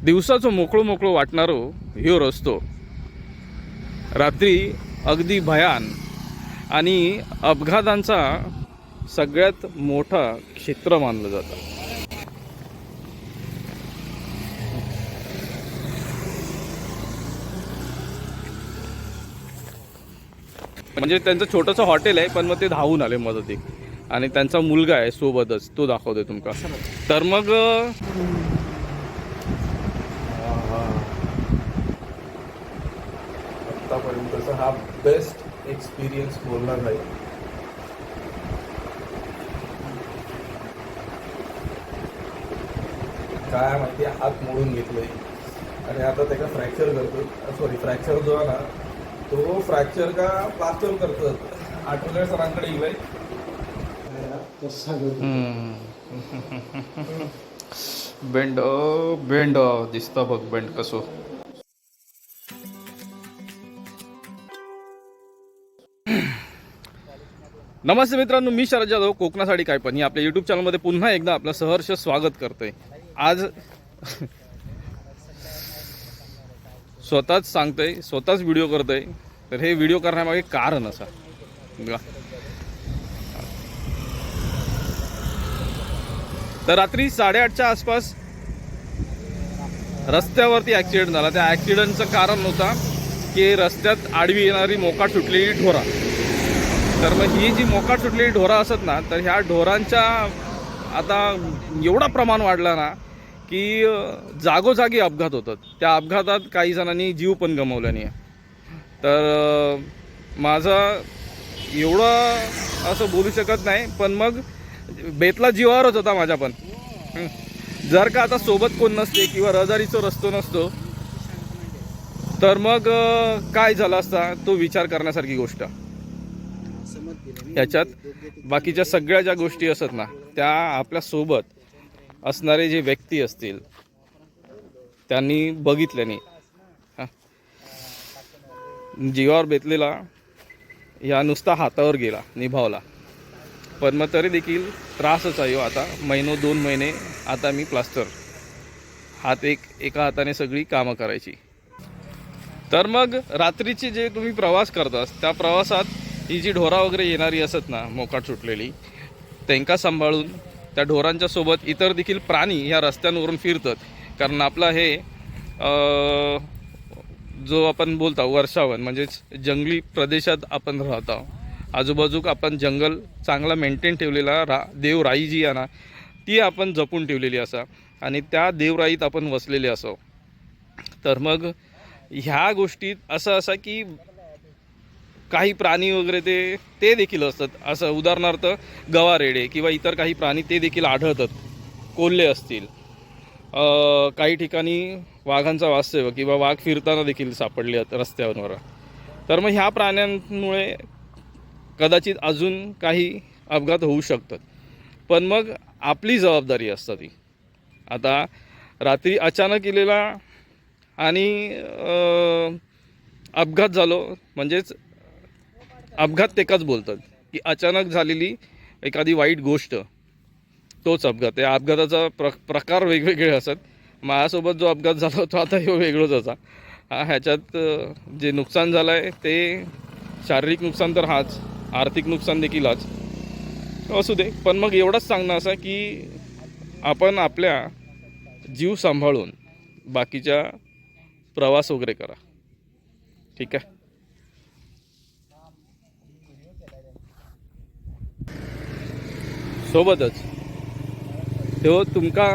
दिवसाचो मोकळो मोकळो वाटणारो ह्यो रस्तो रात्री अगदी भयान आणि अपघातांचा सगळ्यात मोठा क्षेत्र मानलं जातं. म्हणजे त्यांचं छोटंसं हॉटेल आहे, पण मग ते धावून आले मदतीक आणि त्यांचा मुलगा आहे सोबतच, तो दाखवतोय तुमका. तर मग आतापर्यंतचा हा बेस्ट एक्सपिरियन्स बोलला जाईल. काय माहिती हात मोडून घेतलोय आणि आता त्याला फ्रॅक्चर करतो. सॉरी, फ्रॅक्चर जो आहे ना तो फ्रॅक्चर का प्लास्टर करतात. आठवड्या सरांकडे येईल बेंड बेंड दिसता बघ, बेंड कसो. नमस्ते मित्रांनो, मी शरद जाधव, कोकणासाठी काय पण, ही आपल्या यूट्यूब चॅनलमध्ये पुन्हा एकदा आपलं सहर्ष स्वागत करतोय. आज स्वतःच सांगतोय, स्वतःच व्हिडिओ करतोय. तर हे व्हिडिओ करण्यामागे कारण असा बघा. तर रात्री 8:30च्या आसपास रस्त्यावरती ॲक्सिडेंट झाला. त्या ॲक्सिडेंटचं कारण होता की रस्त्यात आडवी येणारी मोकाट सुटलेली ढोरा. तर मग ही जी मोकाट सुटलेली ढोरा असत ना, तर ह्या ढोरांच्या आता एवढा प्रमाण वाढला ना की जागोजागी अपघात होतात. त्या अपघातात काही जणांनी जीव पण गमावला नाही. तर माझा एवढं असं बोलू शकत नाही, पण मग बेतला जीवावरच होता माझ्या पण. जर का आता सोबत कोण नसते किंवा रहदारीचा रस्तो नसतो तर मग काय झालं असता, तो विचार करण्यासारखी गोष्ट. ह्याच्यात बाकीच्या सगळ्या ज्या गोष्टी असतात ना, त्या आपल्या सोबत असणारे जे व्यक्ती असतील त्यांनी बघितल्याने जीवावर बेतलेला या नुसता हातावर गेला, निभावला. पण मग तरी देखील त्रासच आहे. आता 2 महिने आता मी प्लास्टर, एका हाताने सगळी कामं करायची. तर मग रात्रीची जे तुम्ही प्रवास करतास त्या प्रवासात ही जी ढोरा वगैरे येणारी असत ना मोकाट सुटलेली, त्यांका सांभाळून त्या ढोरांच्या सोबत इतर देखील प्राणी ह्या रस्त्यांवरून फिरतात. कारण आपला हे जो आपण बोलतो वर्षावन म्हणजेच जंगली प्रदेशात आपण राहतो. आजूबाजूक आपण जंगल चांगला मेंटेन ठेवलेला देवराई जी आहे ना ती आपण जपून ठेवलेली असा आणि त्या देवराईत आपण वसलेले असो. तर मग ह्या गोष्टीत असं की काही प्राणी वगैरे ते देखील असतात. असं उदाहरणार्थ गवारेडे किंवा इतर काही प्राणी ते देखील आढळतात. कोल्हे असतील, काही ठिकाणी वाघांचा वास्तव्य किंवा वाघ फिरताना देखील सापडले रस्त्यावर. तर मग ह्या प्राण्यांमुळे कदाचित अजून काही अपघात होऊ शकतात. पण मग आपली जबाबदारी असते ती. आता रात्री अचानक केलेला आणि अपघात झालो म्हणजेच अपघात तेकाच बोलतात की अचानक झालेली एखादी वाईट गोष्ट, तोच अपघात. या अपघाताचा प्रकार वेगवेगळे असतात. माझ्यासोबत जो अपघात झाला तो आता ह्यो वेगळाच होता. ह्याच्यात जे नुकसान झालं आहे ते शारीरिक नुकसान तर हाच, आर्थिक नुकसान देखील हाच असू दे. पण मग एवढंच सांगणं असं की आपण आपल्या जीव सांभाळून बाकीच्या प्रवास वगैरे करा, ठीक आहे. सोबतच तो तुमका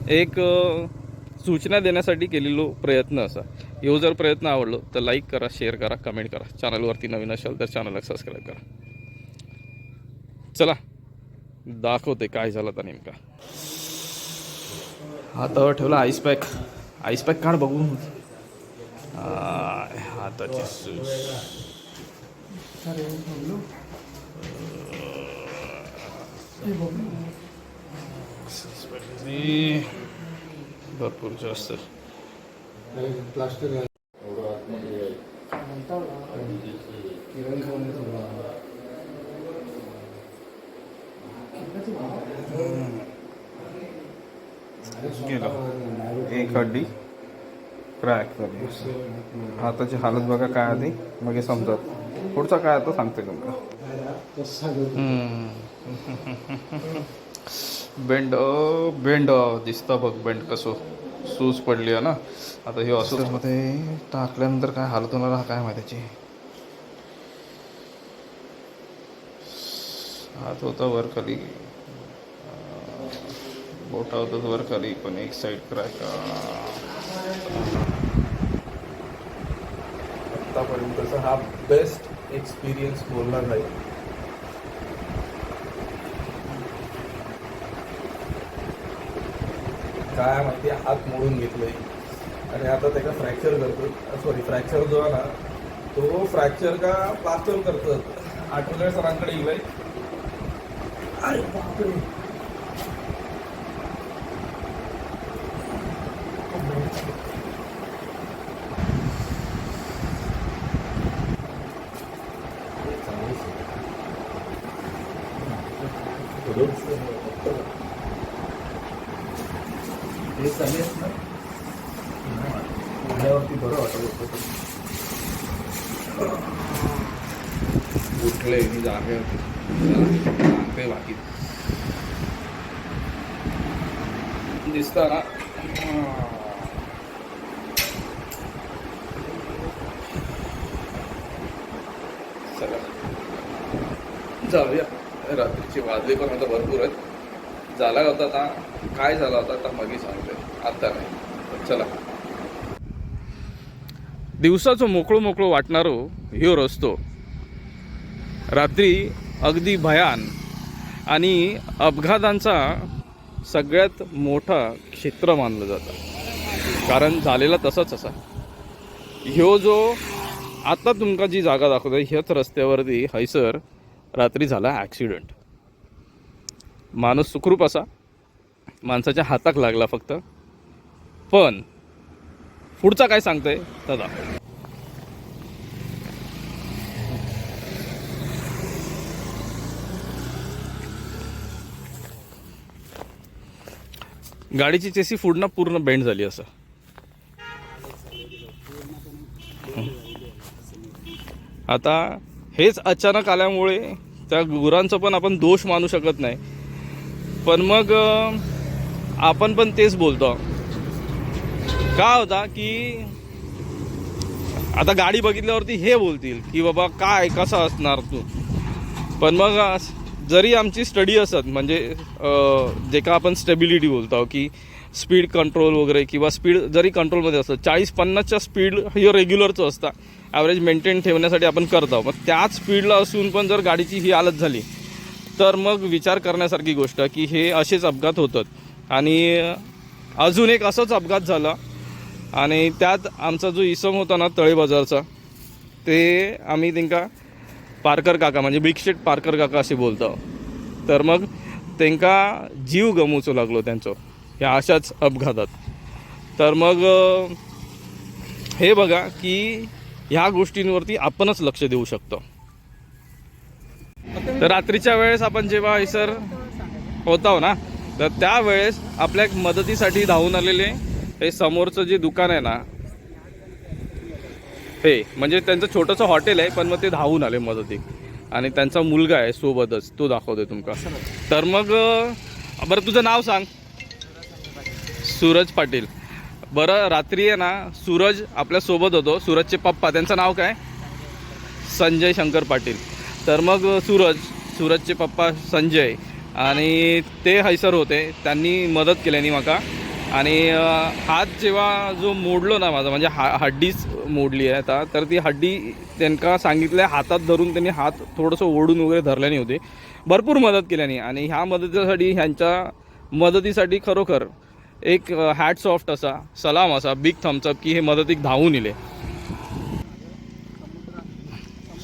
एक सूचना देण्यासाठी केलेलो प्रयत्न असा. ह्यो जर प्रयत्न आवडलो तर लाईक करा, शेअर करा, कमेंट करा. चॅनलवरती नवीन असाल तर चॅनलला सबस्क्राईब करा. चला दाखवते काय झालं तर नेमका. हातावर ठेवला आईस पॅक. आईस पॅक काढ बघू. हाताची सूज भरपूर जास्त प्लास्टर गेलं एक हड्डी क्रॅक झाली. हाताची हालत बघा काय आधी मग हे समजत पुढचा काय आता सांगते तुमका. बेंड बेंड दिसता बघ बेंड कसं सूज पडली आहे ना. आता हे असं मध्ये टाकल्यानंतर काय हालत होणार हा काय माहिती. हात होता वर खाली बोटा होतं वर खाली पण एक साईड क्रॅक. आतापर्यंतचा हा बेस्ट एक्सपिरियन्स बोलला जाईल. काय माहिती हात मोडून घेतलंय आणि आता त्याला फ्रॅक्चर करतो. सॉरी फ्रॅक्चर जो आहे ना तो फ्रॅक्चर का प्लास्टर करतात. आठवड्या सरांकडे गेलाय. अरे बापरे हे चालेल ना उठल्यावरती बरं वाटत होतं. उठले मी जागेवरती सांगते बाकी दिसतं ना. चला जाऊया. रात्रीची वाजले पण आता भरपूर आहेत. झाला होता आता काय झाला होता आता मग सांगते आता नाही. चला दिवसाचं मोकळं मोकळं वाटणारो ह्यो रस्तो रात्री अगदी भयान आणि अपघातांचा सगळ्यात मोठा क्षेत्र मानलं जातं. कारण झालेला तसाच असा ह्यो जो आता तुमका जी जागा दाखवतोय ह्याच रस्त्यावरती हैसर रात्री झाला ॲक्सिडेंट. माणूस सुखरूप असा माणसाच्या हाताक लागला फक्त. पण पुढचा काय सांगतंय दादा. गाडीची चेसी पुढनं पूर्ण बेंड झाली असं. आता हेच अचानक आल्यामुळे त्या गुरांचं पण आपण दोष मानू शकत नाही. पण मग आपण पण तेच बोलतो. का होता की आता गाडी बघितल्यावरती हे बोलतील की बाबा काय कसा असणार तू. पण मग जरी आमची स्टडी असत म्हणजे जे का आपण स्टेबिलिटी बोलतो की स्पीड कंट्रोल वगैरे किंवा स्पीड जरी कंट्रोलमध्ये असतं 40-50च्या स्पीड हे रेग्युलरचं असतं. ॲव्हरेज मेंटेन ठेवण्यासाठी आपण करतो. मग त्याच स्पीडला असून पण जर गाडीची ही हालत झाली तर मग विचार करण्यासारखी गोष्ट की हे असेच अपघात होतात. आणि अजून एक असंच अपघात झाला आणि त्यात आमचा जो इसम होता ना तळे बाजारचा ते आम्ही त्यांका पारकर काका म्हणजे बिग शेट पारकर काका असे बोलतो. तर मग त्यांका जीव गमवूचो लागलो त्यांचं ह्या अशाच अपघातात. तर मग हे बघा की ह्या गोष्टींवरती आपणच लक्ष देऊ शकतो. तर रात्रीच्या वेळेस आपण जेव्हा हैसर होतो ना तर त्यावेळेस आपल्या मदतीसाठी धावून आलेले हे समोरचं जे दुकान आहे ना हे म्हणजे त्यांचं छोटंसं हॉटेल आहे पण मग ते धावून आले मदती. आणि त्यांचा मुलगा आहे सोबतच तो दाखवतोय तुमका. तर मग बरं तुझं नाव सांग. सूरज पाटील. बरं रात्री आहे ना सूरज आपल्या सोबत होतो. सूरजचे पप्पा त्यांचं नाव काय संजय शंकर पाटील. तर मग सूरजचे पप्पा संजय आणि ते हैसर होते. त्यांनी मदत केल्यानी माका. आणि हात जेव्हा जो मोडलो ना माझा म्हणजे हड्डीच मोडली आहे आता. तर ती हड्डी त्यांना सांगितलं हातात धरून त्यांनी हात थोडंसं ओढून वगैरे धरल्याने होते. भरपूर मदत केल्याने. आणि ह्या मदतीसाठी ह्यांच्या मदतीसाठी खरोखर एक हॅट्स ऑफ असा सलाम असा बिग थम्सअप की हे मदतीक धावून इले.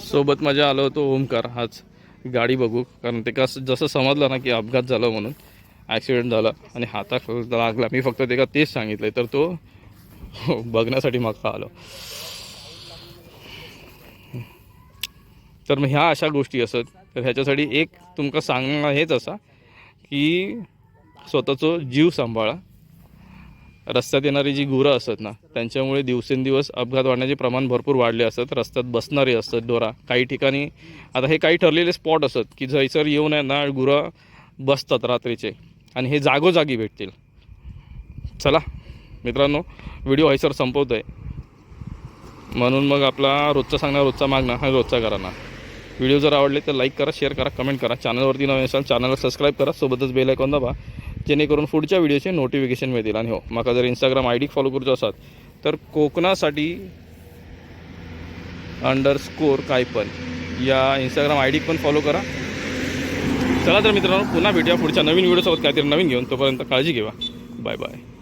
सोबत माझ्या आलो होतो ओमकार. हाच गाडी बघू कारण ते कसं जसं समजलं ना की अपघात झाला म्हणून ॲक्सिडेंट झाला आणि हातात लागला. मी फक्त ते का तेच सांगितलं तर तो बघण्यासाठी मागं आलो. तर मग ह्या अशा गोष्टी असत. तर ह्याच्यासाठी एक तुमका सांगणं हेच असा की स्वतःचं जीव सांभाळा रस्त्यात येणारी जी गुरं असतात ना त्यांच्यामुळे दिवसेंदिवस अपघात वाढण्याचे प्रमाण भरपूर वाढले असतात. रस्त्यात बसणारे असतात डोरा, काही ठिकाणी आता हे काही ठरलेले स्पॉट असतात की जैसर येऊन आहे ना गुरं बसतात रात्रीचे आणि हे जागोजागी भेटतील. चला मित्रांनो, व्हिडिओ हैसर संपवतो आहे, म्हणून मग आपला रोजचा सांगणार रोजचा मागणं हा रोजचा करा ना. व्हिडिओ जर आवडले तर लाईक करा, शेअर करा, कमेंट करा. चॅनलवरती नवीन असाल चॅनलला सबस्क्राईब करा, सोबतच बेल आयकॉन दाबा जेणेकरून पुढच्या व्हिडिओचे नोटिफिकेशन मिळतील. आणि हो, माका जर इंस्टाग्राम आय डी फॉलो करूचो असाल तर कोकणासाठी _ काय पण या इंस्टाग्राम आय डी पण फॉलो करा. चला तर मित्रांनो, पुन्हा भेटूया पुढच्या नवीन व्हिडिओसोबत काहीतरी नवीन घेऊन. तोपर्यंत काळजी घ्या. Bye bye.